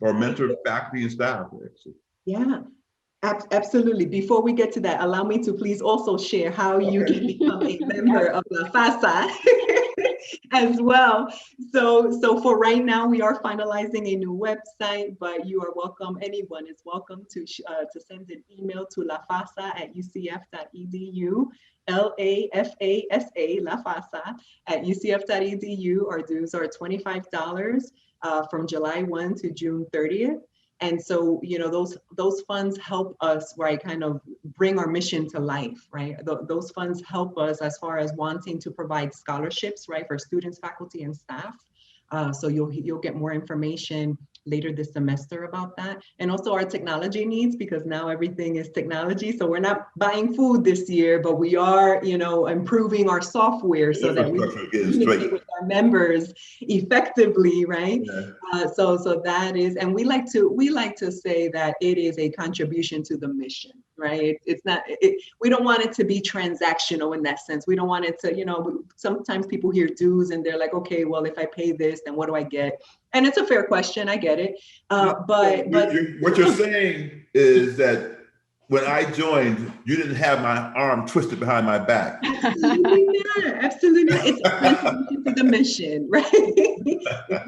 or mentor faculty and staff, actually? Yeah. Absolutely. Before we get to that, allow me to please also share how you can become a member of the Pfsa as well. So for right now, we are finalizing a new website, but you are welcome. Anyone is welcome to send an email to lafasa@ucf.edu. LAFASA, lafasa@ucf.edu. Our dues are $25 from July 1 to June 30th. And so, those funds help us, right, kind of bring our mission to life, right? Those funds help us as far as wanting to provide scholarships, right, for students, faculty, and staff. So you'll get more information later this semester about that. And also our technology needs, because now everything is technology. So we're not buying food this year, but we are, improving our software so that we can communicate with our members effectively, right? Yeah. So that is, and we like to say that it is a contribution to the mission, right? It's not, we don't want it to be transactional in that sense. We don't want it to, sometimes people hear dues and they're like, okay, well, if I pay this, then what do I get? And it's a fair question, I get it. But what you're saying is that when I joined, you didn't have my arm twisted behind my back. Absolutely not. Absolutely not. It's a contribution to the mission, right? You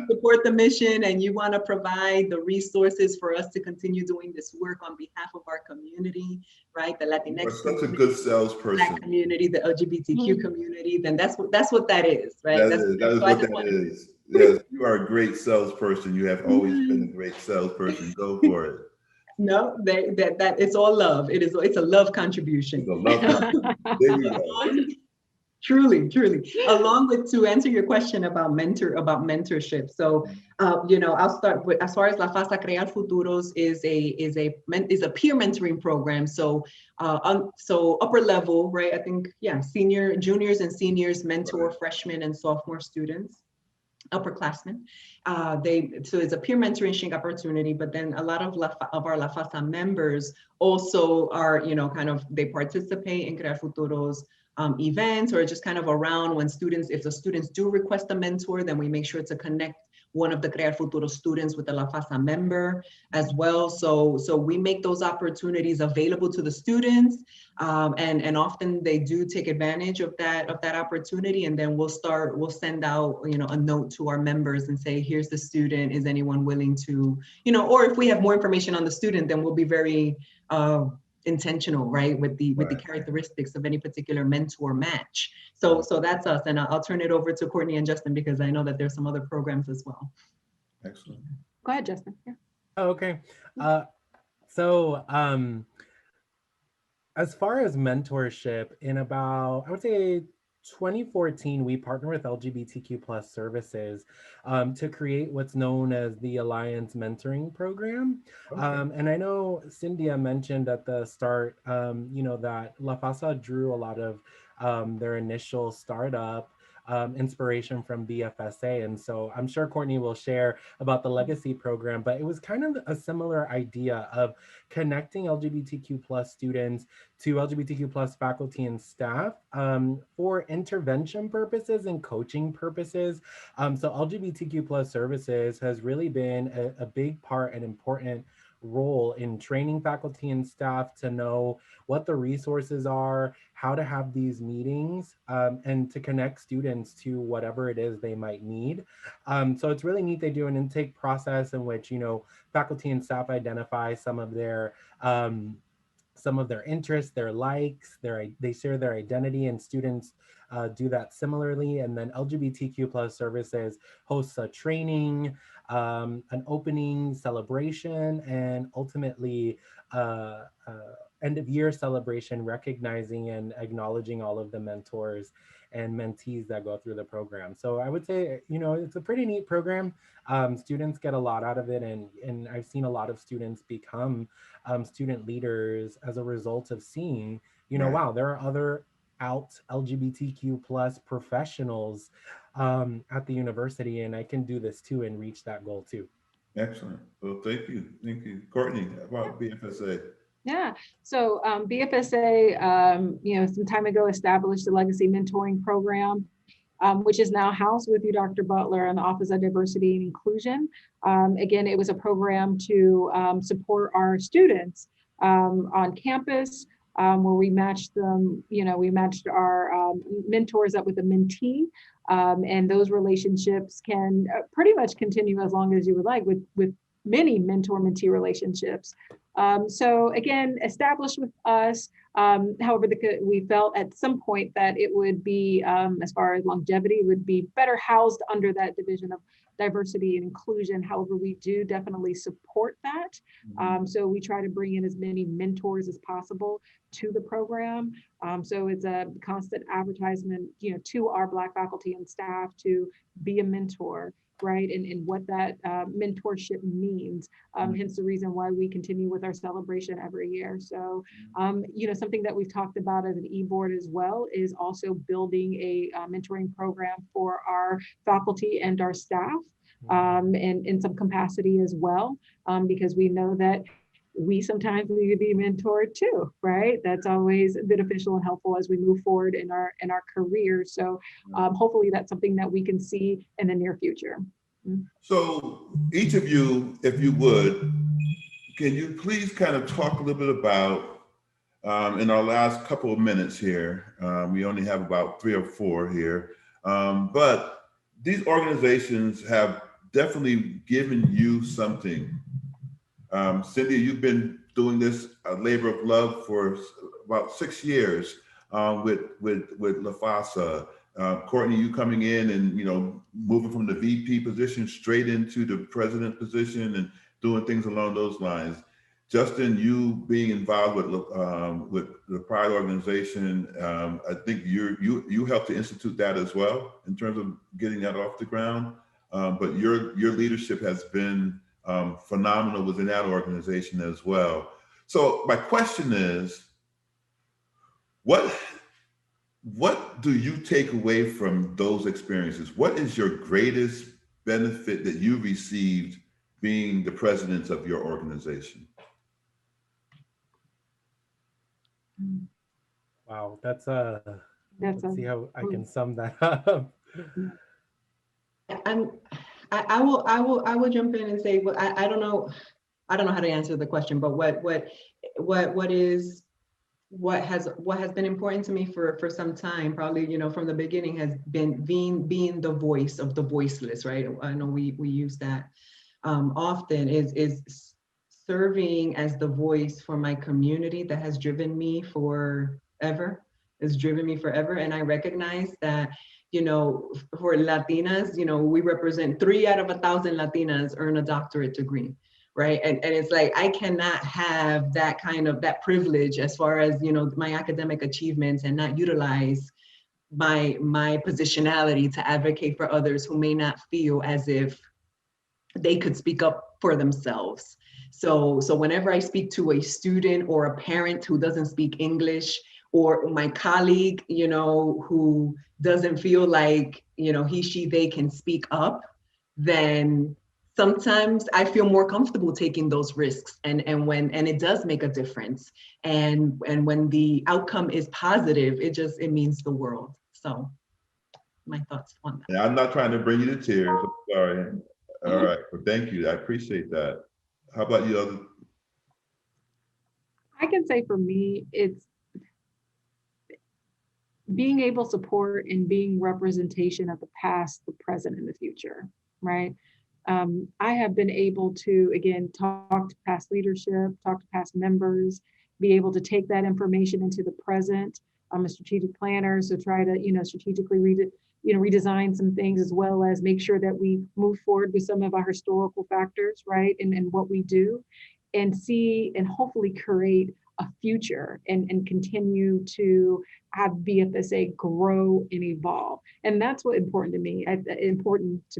support the mission and you want to provide the resources for us to continue doing this work on behalf of our community, right? The Latinx You're such a good salesperson. Black community, the LGBTQ community, then that's what that is, right? That is what that is. Yes, you are a great salesperson. You have always been a great salesperson. Go for it. No, that it's all love. It's a love contribution. It's a love. There you go. Truly, truly. Along with, to answer your question about mentorship. So, I'll start with, as far as La Pfsa Crear Futuros is a peer mentoring program. So, so upper level, right? I think, yeah, juniors and seniors mentor freshmen and sophomore students, upperclassmen. So it's a peer mentoring opportunity, but then a lot of our La Pfsa members also are, kind of, they participate in Crear Futuros events, or just kind of around when if the students do request a mentor, then we make sure to connect one of the Crear Futuro students with the La Pfsa member as well. So we make those opportunities available to the students, and often they do take advantage of that opportunity. And then we'll send out, a note to our members and say, here's the student, is anyone willing to, or if we have more information on the student, then we'll be very intentional, right, with the characteristics of any particular mentor match. So that's us, and I'll turn it over to Courtney and Justin, because I know that there's some other programs as well. Excellent. Go ahead, Justin. Yeah. Oh, okay. So as far as mentorship, in about, I would say 2014, we partnered with LGBTQ plus services to create what's known as the Alliance Mentoring Program. Okay. And I know Cynthia mentioned at the start, that La Pfsa drew a lot of their initial startup inspiration from BFSA. And so I'm sure Courtney will share about the legacy program, but it was kind of a similar idea of connecting LGBTQ plus students to LGBTQ plus faculty and staff for intervention purposes and coaching purposes. So LGBTQ plus services has really been a big part and important role in training faculty and staff to know what the resources are, how to have these meetings, and to connect students to whatever it is they might need. So it's really neat. They do an intake process in which, faculty and staff identify some of their interests, their likes, they share their identity, and students do that similarly. And then LGBTQ plus services hosts a training, an opening celebration, and ultimately end of year celebration, recognizing and acknowledging all of the mentors and mentees that go through the program. So I would say, it's a pretty neat program. Students get a lot out of it, and I've seen a lot of students become student leaders as a result of seeing, wow, there are other out LGBTQ plus professionals at the university, and I can do this too and reach that goal too. Excellent. Well, thank you. Courtney, about BFSA. Yeah, so BFSA, some time ago established a legacy mentoring program, which is now housed with you, Dr. Butler, in the Office of Diversity and Inclusion. Again, it was a program to support our students on campus, where we matched them, we matched our mentors up with a mentee, and those relationships can pretty much continue as long as you would like, with many mentor-mentee relationships. So again, established with us. However, we felt at some point that it would be, as far as longevity, would be better housed under that division of diversity and inclusion. However, we do definitely support that. So we try to bring in as many mentors as possible to the program. So it's a constant advertisement, to our Black faculty and staff to be a mentor, right? And what that mentorship means. Hence the reason why we continue with our celebration every year. So, something that we've talked about as an e-board as well is also building a mentoring program for our faculty and our staff, and in some capacity as well, because we know that we sometimes need to be mentored too, right? That's always beneficial and helpful as we move forward in our careers. So hopefully that's something that we can see in the near future. So each of you, if you would, can you please kind of talk a little bit about, in our last couple of minutes here, we only have about 3 or 4 here, but these organizations have definitely given you something. Cynthia, you've been doing this labor of love for about 6 years with La Pfsa. Courtney, you coming in and moving from the VP position straight into the president position and doing things along those lines. Justin, you being involved with the Pride organization, I think you helped to institute that as well in terms of getting that off the ground. But your leadership has been phenomenal within that organization as well. So my question is, what do you take away from those experiences? What is your greatest benefit that you received being the president of your organization? Wow, let's see how I can sum that up. I will jump in and say, well, I don't know how to answer the question, but what has been important to me for some time, probably, you know, from the beginning, has been being the voice of the voiceless, right? I know we use that often, is serving as the voice for my community that has driven me forever. And I recognize that, you know, for Latinas, you know, we represent 3 out of 1,000 Latinas earn a doctorate degree, right? And it's like, I cannot have that privilege as far as, you know, my academic achievements and not utilize my positionality to advocate for others who may not feel as if they could speak up for themselves. So whenever I speak to a student or a parent who doesn't speak English, or my colleague, you know, who doesn't feel like, you know, they can speak up, then sometimes I feel more comfortable taking those risks. And it does make a difference. And when the outcome is positive, it means the world. So my thoughts on that. Yeah, I'm not trying to bring you to tears. I'm sorry. All right, well, thank you. I appreciate that. How about you other? I can say for me, it's being able to support and being representation of the past, the present, and the future, right? I have been able to, again, talk to past leadership, talk to past members, be able to take that information into the present. I'm a strategic planner, so try to, you know, strategically redesign some things, as well as make sure that we move forward with some of our historical factors, right? And what we do, and see and hopefully create a future and continue to have BFSA grow and evolve. And that's what important to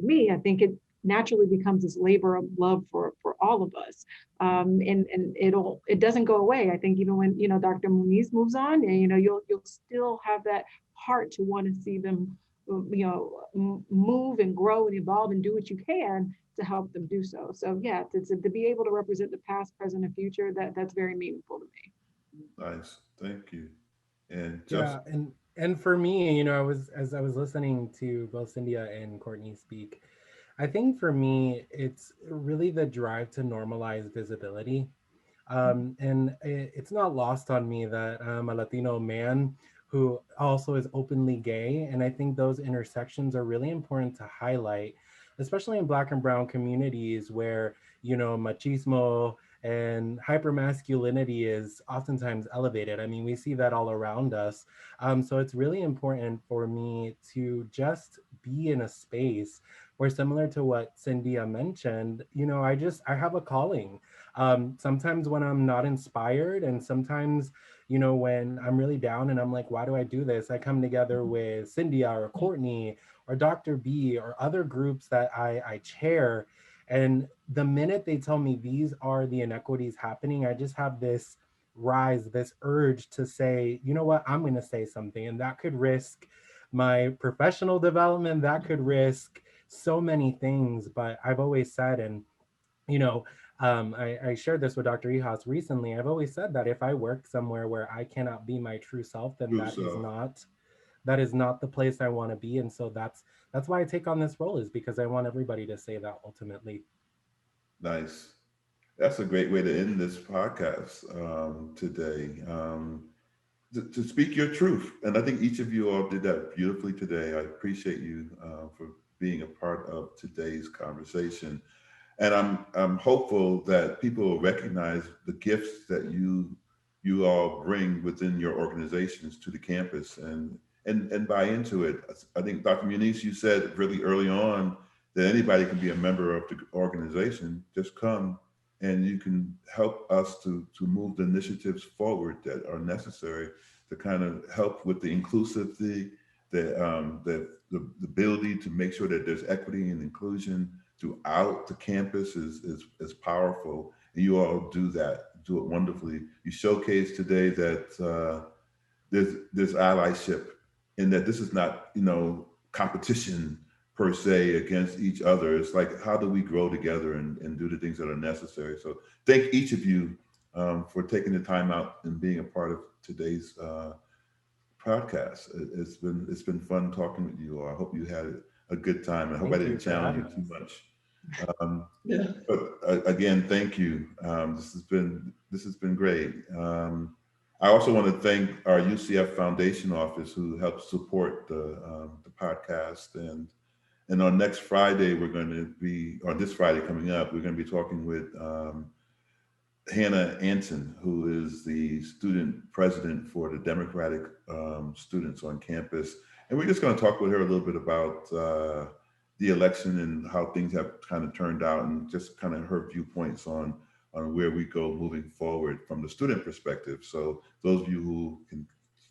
me. I think it naturally becomes this labor of love for all of us. And it doesn't go away. I think even when, you know, Dr. Nunes moves on, and, you know, you'll still have that heart to want to see them, you know, move and grow and evolve and do what you can to help them do so. So yeah, to be able to represent the past, present, and future, that's very meaningful to me. Nice, thank you. And Yeah, and for me, you know, as I was listening to both Cynthia and Courtney speak, I think for me, it's really the drive to normalize visibility. And it's not lost on me that I'm a Latino man who also is openly gay. And I think those intersections are really important to highlight, especially in Black and Brown communities where, you know, machismo and hypermasculinity is oftentimes elevated. I mean, we see that all around us. So it's really important for me to just be in a space where, similar to what Cynthia mentioned, you know, I have a calling. Sometimes when I'm not inspired, and sometimes, you know, when I'm really down and I'm like, why do I do this? I come together with Cynthia or Courtney or Dr. B or other groups that I chair. And the minute they tell me these are the inequities happening, I just have this urge to say, you know what, I'm going to say something. And that could risk my professional development, that could risk so many things. But I've always said, and, you know, I shared this with Dr. Ehas recently, I've always said that if I work somewhere where I cannot be my true self, then that is not the place I want to be. And so that's why I take on this role, is because I want everybody to say that ultimately. Nice. That's a great way to end this podcast today. To speak your truth. And I think each of you all did that beautifully today. I appreciate you for being a part of today's conversation. And I'm hopeful that people will recognize the gifts that you all bring within your organizations to the campus and buy into it. I think Dr. Nunes, you said really early on that anybody can be a member of the organization. Just come and you can help us to move the initiatives forward that are necessary to kind of help with the inclusivity, the ability to make sure that there's equity and inclusion throughout the campus is powerful. And you all do it wonderfully. You showcase today that there's allyship, and that this is not, competition per se against each other. It's like, how do we grow together and do the things that are necessary? So thank each of you for taking the time out and being a part of today's podcast. It's been fun talking with you all. I hope you had a good time. I hope I didn't challenge you too much. Yeah. But again, thank you. This has been great. I also want to thank our UCF Foundation office who helps support the podcast. And on next Friday, this Friday coming up, we're going to be talking with Hannah Anson, who is the student president for the Democratic students on campus. And we're just going to talk with her a little bit about the election and how things have kind of turned out, and just kind of her viewpoints on where we go moving forward from the student perspective. So those of you who can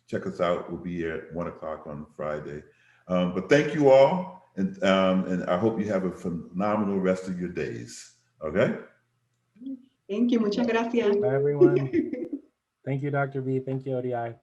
check us out, will be here at 1 o'clock on Friday. But thank you all. And I hope you have a phenomenal rest of your days. Okay? Thank you. Muchas gracias. Bye, everyone. Thank you, Dr. B. Thank you, ODI.